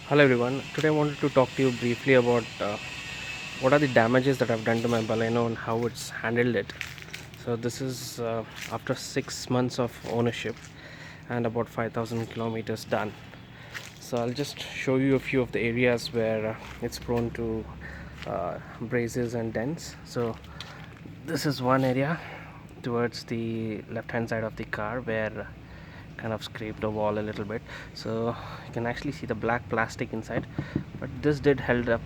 Hello everyone. Today I wanted to talk to you briefly about what are the damages that I've done to my Baleno and how it's handled it. So this is after 6 months of ownership and about 5,000 kilometers done. So I'll just show you a few of the areas where it's prone to braces and dents. So this is one area towards the left hand side of the car where kind of scraped the wall a little bit, so you can actually see the black plastic inside, but this did held up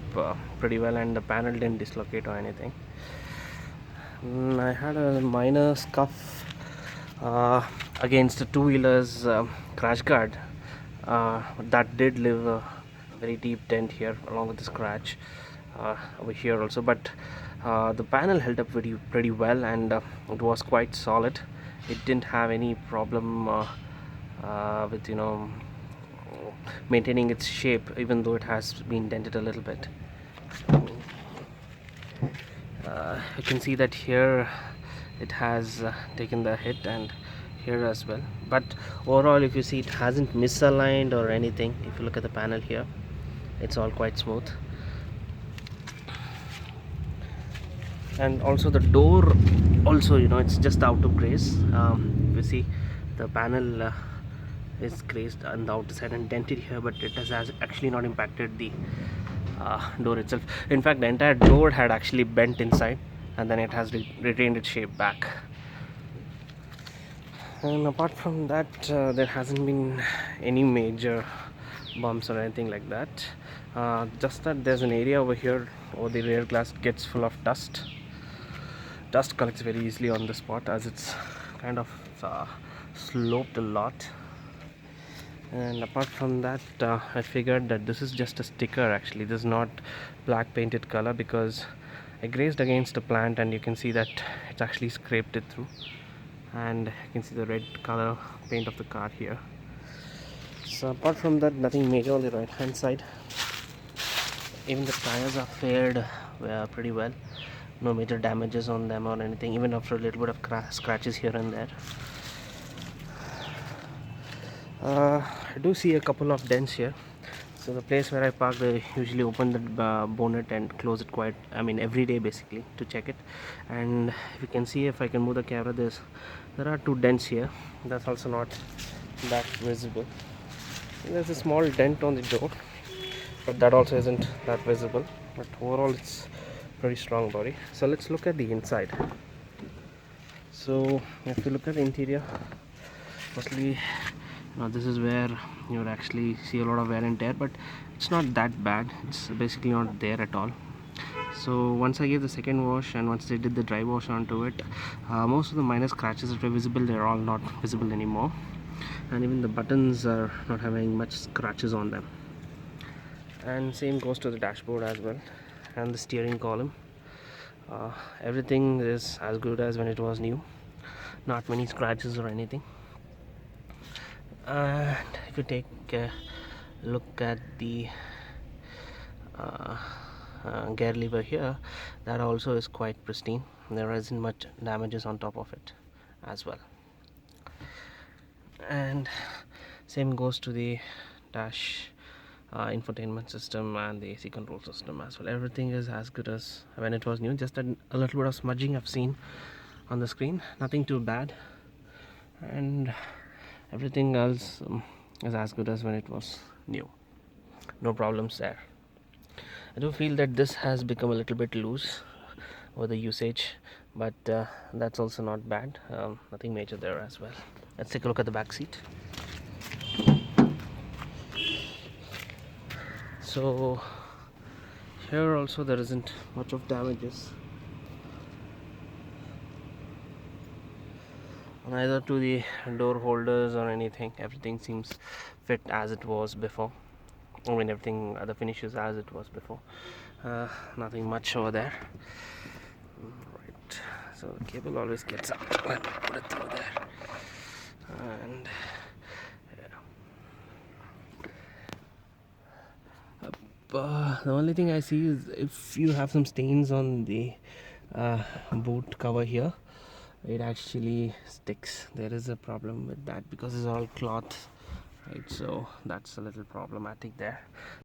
pretty well and the panel didn't dislocate or anything. I had a minor scuff against the two-wheelers crash guard that did leave a very deep dent here along with the scratch over here also, but the panel held up pretty well, and it was quite solid. It didn't have any problem with maintaining its shape, even though it has been dented a little bit. You can see that here it has taken the hit, and here as well, but overall if you see, it hasn't misaligned or anything. If you look at the panel here, it's all quite smooth. And also the door also, it's just out of grace. If you see, the panel is grazed on the outside and dented here, but it has actually not impacted the door itself. In fact, the entire door had actually bent inside, and then it has retained its shape back. And apart from that, there hasn't been any major bumps or anything like that. Just that there's an area over here over the rear glass gets full of dust. Dust collects very easily on the spot as it's kind of sloped a lot. And apart from that, I figured that this is just a sticker. Actually, this is not black painted color, because I grazed against a plant and you can see that it's actually scraped it through, and you can see the red color paint of the car here. So apart from that, nothing major on the right hand side. Even the tires are fared pretty well. No major damages on them or anything, even after a little bit of scratches here and there. I do see a couple of dents here. So the place where I park, they usually open the bonnet and close it every day basically, to check it. And if you can see, if I can move the camera, there are two dents here. That's also not that visible. And there's a small dent on the door, but that also isn't that visible. But overall, it's pretty strong body. So let's look at the inside. So if you look at the interior, firstly, this is where you would actually see a lot of wear and tear, but it's not that bad. It's basically not there at all. So once I gave the second wash and once they did the dry wash onto it, most of the minor scratches that were visible, they're all not visible anymore, and even the buttons are not having much scratches on them. And same goes to the dashboard as well, and the steering column. Everything is as good as when it was new. Not many scratches or anything. And if you take a look at the gear lever here, that also is quite pristine. There isn't much damages on top of it as well. And same goes to the dash infotainment system and the AC control system as well. Everything is as good as when it was new. Just a little bit of smudging I've seen on the screen, nothing too bad, and everything else is as good as when it was new. No problems there. I do feel that this has become a little bit loose over the usage, but that's also not bad. Nothing major there as well. Let's take a look at the back seat. So here also there isn't much of damages, neither to the door holders or anything. Everything seems fit as it was before. Everything, the finish is as it was before. Nothing much over there. Right, so the cable always gets out. Let me put it through there. And the only thing I see is if you have some stains on the boot cover here, it actually sticks. There is a problem with that because it's all cloth, right? So that's a little problematic there.